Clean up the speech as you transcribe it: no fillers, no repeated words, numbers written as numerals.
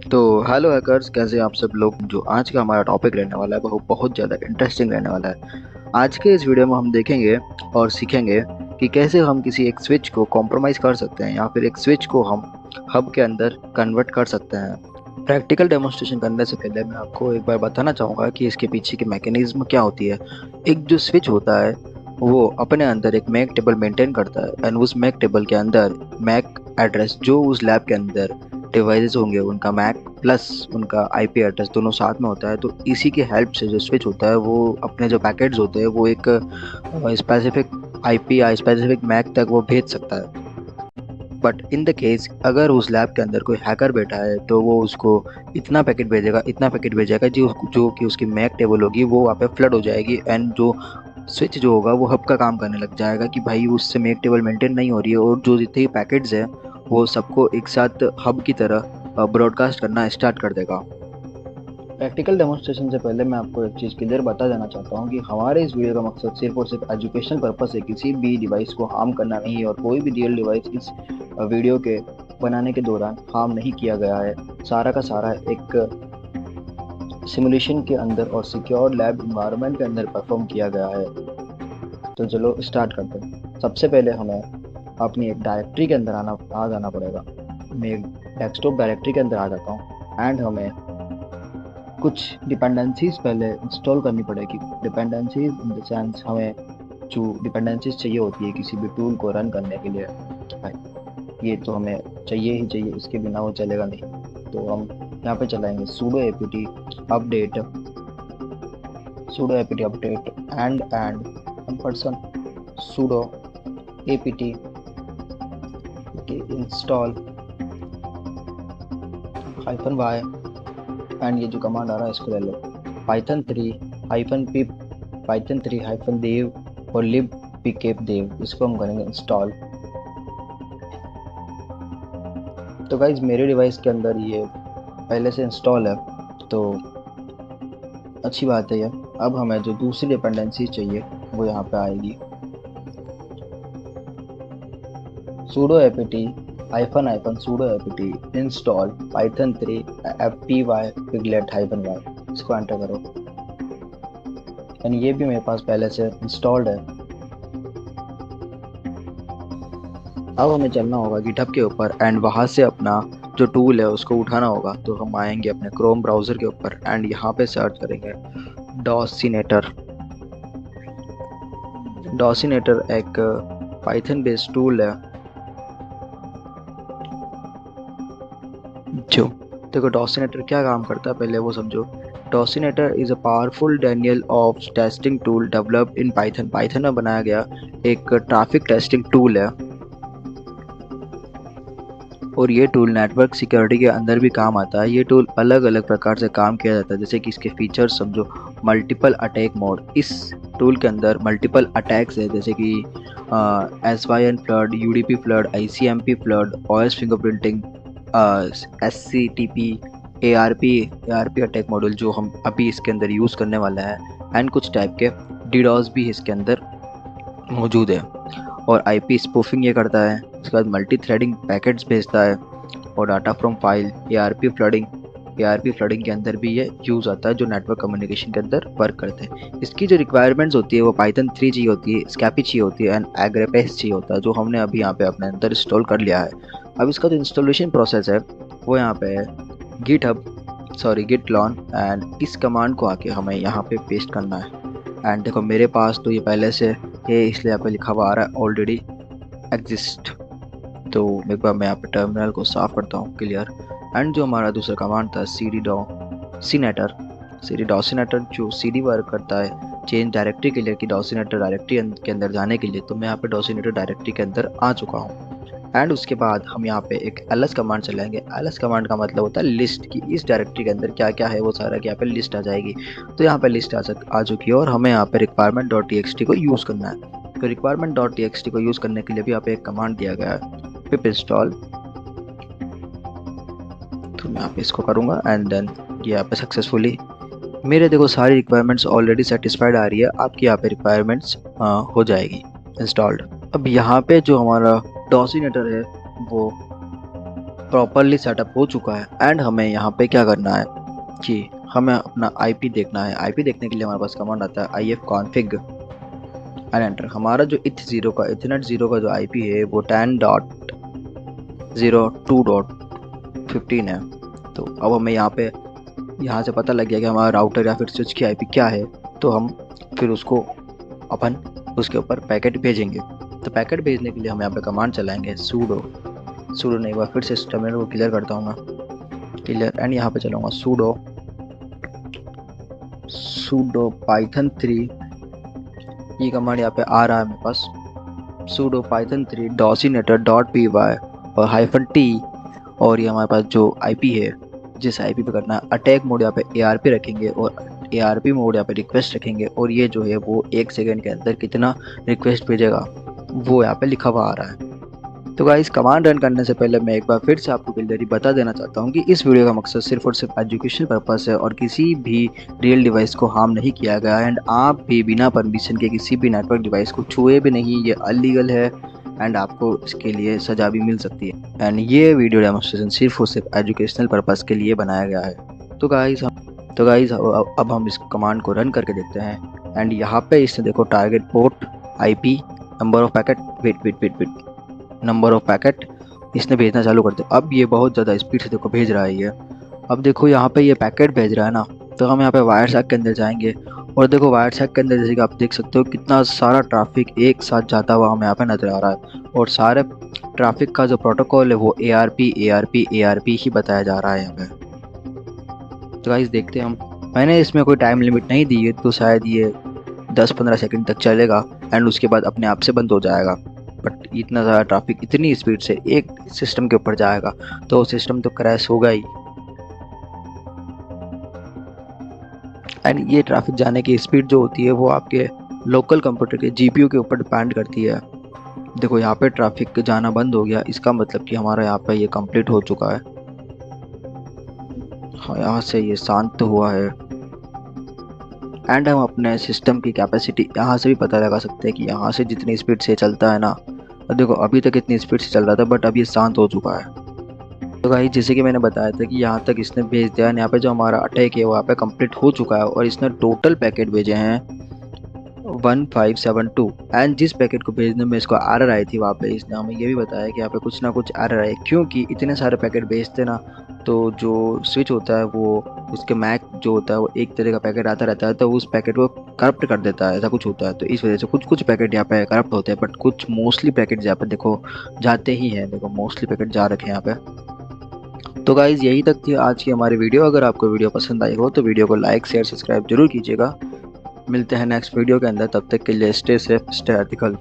तो hello hackers, कैसे हैं आप सब लोग। जो आज का हमारा टॉपिक रहने वाला है वो बहुत ज़्यादा इंटरेस्टिंग रहने वाला है। आज के इस वीडियो में हम देखेंगे और सीखेंगे कि कैसे हम किसी एक स्विच को कॉम्प्रोमाइज़ कर सकते हैं या फिर एक स्विच को हम हब के अंदर कन्वर्ट कर सकते हैं। प्रैक्टिकल डेमोन्स्ट्रेशन करने से पहले मैं आपको एक बार बताना चाहूँगा कि इसके पीछे की मैकेनिज्म क्या होती है। एक जो स्विच होता है वो अपने अंदर एक मैक टेबल मेंटेन करता है एंड उस मैक टेबल के अंदर मैक एड्रेस जो उस लैब के अंदर डिवाइसेस होंगे उनका मैक प्लस उनका आईपी एड्रेस दोनों साथ में होता है। तो इसी की हेल्प से जो स्विच होता है वो अपने जो पैकेट्स होते हैं वो एक स्पेसिफिक आईपी या स्पेसिफिक मैक तक वो भेज सकता है। बट इन द केस अगर उस लैब के अंदर कोई हैकर बैठा है तो वो उसको इतना पैकेट भेजेगा जो जो कि उसकी मैक टेबल होगी वो वहाँ पे फ्लड हो जाएगी एंड जो स्विच जो होगा वो हब का काम करने लग जाएगा कि भाई उससे मैक टेबल मेंटेन नहीं हो रही है और जो जितने पैकेट्स हैं वो सबको एक साथ हब की तरह ब्रॉडकास्ट करना स्टार्ट कर देगा। प्रैक्टिकल डेमोन्स्ट्रेशन से पहले मैं आपको एक चीज़ क्लियर बता देना चाहता हूँ कि हमारे इस वीडियो का मकसद सिर्फ और सिर्फ एजुकेशनल पर्पस है, किसी भी डिवाइस को हार्म करना नहीं है और कोई भी रियल डिवाइस इस वीडियो के बनाने के दौरान हार्म नहीं किया गया है। सारा का सारा एक सिमुलेशन के अंदर और सिक्योर लैब इन्वायरमेंट के अंदर परफॉर्म किया गया है। तो चलो स्टार्ट करते हैं। सबसे पहले हमें अपनी एक डायरेक्टरी के अंदर आ जाना पड़ेगा। मैं एक डेस्कटॉप डायरेक्टरी के अंदर आ जाता हूँ एंड हमें कुछ डिपेंडेंसीज पहले इंस्टॉल करनी पड़ेगी। डिपेंडेंसीज इन द सेंस हमें जो डिपेंडेंसीज चाहिए होती है किसी भी टूल को रन करने के लिए, ये तो हमें चाहिए ही चाहिए, इसके बिना वो चलेगा नहीं। तो हम यहाँ पे चलाएंगे sudo apt update and person sudo apt install -y and ये जो कमांड आ रहा है इसको ले लो, python 3 dev और libpkep dev, इसको हम करेंगे इंस्टॉल। तो गाइज मेरे डिवाइस के अंदर ये पहले से इंस्टॉल है तो अच्छी बात है ये। अब हमें जो दूसरी डिपेंडेंसी चाहिए वो यहाँ पे आएगी, sudo apt sudo apt install python 3 py piglet -y, इसको एंटर करो एंड ये भी मेरे पास पहले से इंस्टॉल्ड है। अब हमें चलना होगा गिटहब के ऊपर एंड वहाँ से अपना जो टूल है उसको उठाना होगा। तो हम आएंगे अपने क्रोम ब्राउज़र के ऊपर एंड यहाँ पे सर्च करेंगे डॉसिनेटर। डॉसिनेटर एक पाइथन बेस्ड टूल है जो देखो डॉसिनेटर क्या काम करता है पहले वो समझो। Dosinator is a powerful denial of testing tool developed in Python. Python में बनाया गया एक ट्रैफिक टेस्टिंग टूल है और ये टूल नेटवर्क सिक्योरिटी के अंदर भी काम आता है। ये टूल अलग अलग प्रकार से काम किया जाता है, जैसे कि इसके फीचर्स समझो। मल्टीपल अटैक मोड, इस टूल के अंदर मल्टीपल अटैक्स है जैसे कि SYN flood, UDP flood, ICMP flood, OS fingerprinting, SCTP, ARP attack module जो हम अभी इसके अंदर यूज़ करने वाला है एंड कुछ टाइप के DDoS भी इसके अंदर मौजूद है। और IP स्पूफिंग ये करता है। उसके बाद मल्टी थ्रेडिंग पैकेट्स भेजता है और data from file. ARP flooding के अंदर भी ये यूज़ आता है जो नेटवर्क कम्युनिकेशन के अंदर वर्क करते हैं। इसकी जो रिक्वायरमेंट्स होती है वो पाइथन 3 चाहिए होती है, स्कैपी चाहिए होती है एंड एग्रेपेस चाहिए होता है, जो हमने अभी यहाँ पे अपने अंदर इंस्टॉल कर लिया है। अब इसका जो इंस्टॉलेशन प्रोसेस है वो यहाँ पे है गिट लॉन एंड इस कमांड को आके हमें यहाँ पे पेस्ट करना है। एंड देखो मेरे पास तो ये पहले से है इसलिए यहाँ पे लिखा हुआ आ रहा है ऑलरेडी एग्जिस्ट। तो एक बार मैं यहाँ पे टर्मिनल को साफ करता हूँ, क्लियर। एंड जो हमारा दूसरा कमांड था cd डॉसिनेटर जो cd वर्क करता है चेंज डायरेक्टरी के लिए कि डॉसिनेटर डायरेक्टरी के अंदर जाने के लिए। तो मैं यहाँ पे डॉसिनेटर डायरेक्टरी के अंदर आ चुका हूँ एंड उसके बाद हम यहाँ पे एक ls कमांड चलाएंगे। ls कमांड का मतलब होता है लिस्ट, कि इस डायरेक्टरी के अंदर क्या क्या है वो सारा यहाँ पे लिस्ट आ जाएगी। तो यहाँ पे लिस्ट आ चुकी है और हमें यहाँ पे requirement.txt को यूज़ करना है। तो requirement.txt को यूज़ करने के लिए भी यहाँ पे एक कमांड दिया गया है पिप इंस्टॉल। तो मैं यहाँ पे इसको करूँगा एंड देन ये यहाँ पे सक्सेसफुली मेरे देखो सारी रिक्वायरमेंट्स ऑलरेडी सेटिस्फाइड आ रही है। आपकी यहाँ पे रिक्वायरमेंट्स हो जाएगी इंस्टॉल्ड। अब यहाँ पे जो हमारा डॉसिनेटर है वो प्रॉपरली सेटअप हो चुका है एंड हमें यहाँ पे क्या करना है कि हमें अपना आईपी देखना है। आईपी देखने के लिए हमारे पास कमांड आता है ifconfig एंड एंटर। हमारा जो इथरनेट जीरो का जो आईपी है वो 10.02.15 है। तो अब हमें यहाँ से पता लग गया कि हमारा राउटर या फिर स्विच की आईपी क्या है, तो हम फिर उसको अपन उसके ऊपर पैकेट भेजेंगे। तो पैकेट भेजने के लिए हम यहाँ पे कमांड चलाएंगे सूडो ने। एक बार फिर से टर्मिनल को क्लियर करता हूँ मैं, क्लियर, एंड यहाँ पे चलाऊंगा सूडो पाइथन 3। ये कमांड यहाँ पे आ रहा है मेरे पास, सूडो पाइथन 3 docinator.py और -t। और ये हमारे पास जो आईपी है, जिस आईपी पे करना है अटैक मोड, यहाँ पे ARP रखेंगे और ARP मोड यहाँ पे रिक्वेस्ट रखेंगे। और ये जो है वो 1 सेकेंड के अंदर कितना रिक्वेस्ट भेजेगा वो यहाँ पे लिखा हुआ आ रहा है। तो गाइस, कमांड रन करने से पहले मैं एक बार फिर से आपको क्लियरली बता देना चाहता हूँ कि इस वीडियो का मकसद सिर्फ और सिर्फ एजुकेशन पर्पस है और किसी भी रियल डिवाइस को हार्म नहीं किया गया एंड आप भी बिना परमिशन के किसी भी नेटवर्क डिवाइस को छुए भी नहीं। ये अनलीगल है एंड आपको इसके लिए सजा भी मिल सकती है। एंड ये वीडियो डेमोन्स्ट्रेशन सिर्फ और सिर्फ एजुकेशनल पर्पस के लिए बनाया गया है। तो गाइस अब हम इस कमांड को रन करके देखते हैं एंड यहाँ पे इसने देखो target port, IP, number of packet, wait number of packet इसने भेजना चालू कर दिया। अब ये बहुत ज़्यादा स्पीड से देखो भेज रहा है ये। अब देखो यहाँ पे ये पैकेट भेज रहा है ना, तो हम यहाँ पे वायरसैक के अंदर जाएंगे और देखो वायरसैक के अंदर जैसे कि आप देख सकते हो कितना सारा ट्रैफिक एक साथ जाता हुआ हमें यहाँ पे नजर आ रहा है। और सारे ट्रैफिक का जो प्रोटोकॉल है वो ARP ही बताया जा रहा है यहाँ पे। तो गाइस देखते हैं हम, मैंने इसमें कोई टाइम लिमिट नहीं दी है, तो शायद ये 10-15 सेकंड तक चलेगा एंड उसके बाद अपने आप से बंद हो जाएगा। बट इतना ज़्यादा ट्रैफिक इतनी स्पीड से एक सिस्टम के ऊपर जाएगा तो सिस्टम तो क्रैश होगा ही। एंड ये ट्रैफिक जाने की स्पीड जो होती है वो आपके लोकल कंप्यूटर के GPU के ऊपर डिपेंड करती है। देखो यहाँ पे ट्रैफिक जाना बंद हो गया, इसका मतलब कि हमारा यहाँ पे ये कंप्लीट हो चुका है। हाँ, यहाँ से ये शांत हुआ है एंड हम अपने सिस्टम की कैपेसिटी यहाँ से भी पता लगा सकते हैं कि यहाँ से जितनी स्पीड से चलता है ना, देखो अभी तक इतनी स्पीड से चल रहा था बट अब ये शांत हो चुका है। तो गाइस, जैसे कि मैंने बताया था कि यहाँ तक इसने भेज दिया, यहाँ पे जो हमारा अटैक है वो यहाँ पे कंप्लीट हो चुका है और इसने टोटल पैकेट भेजे हैं 1572 एंड जिस पैकेट को भेजने में इसको एरर आई थी वहाँ पे इसने हमें ये भी बताया कि यहाँ पे कुछ ना कुछ एरर आए, क्योंकि इतने सारे पैकेट भेजते ना तो जो स्विच होता है वो उसके मैक जो होता है वो एक तरह का पैकेट आता रहता है, तो उस पैकेट को करप्ट कर देता है, ऐसा कुछ होता है। तो इस वजह से कुछ पैकेट यहाँ पे करप्ट होते हैं बट कुछ मोस्टली पैकेट यहाँ पे देखो जाते ही हैं। देखो मोस्टली पैकेट जा रखे हैं यहाँ पे। तो गाइज यही तक थी आज की हमारी वीडियो। अगर आपको वीडियो पसंद आई हो तो वीडियो को लाइक शेयर सब्सक्राइब जरूर कीजिएगा। मिलते हैं नेक्स्ट वीडियो के अंदर, तब तक के लिए स्टे सेफ, स्टे एथिकल।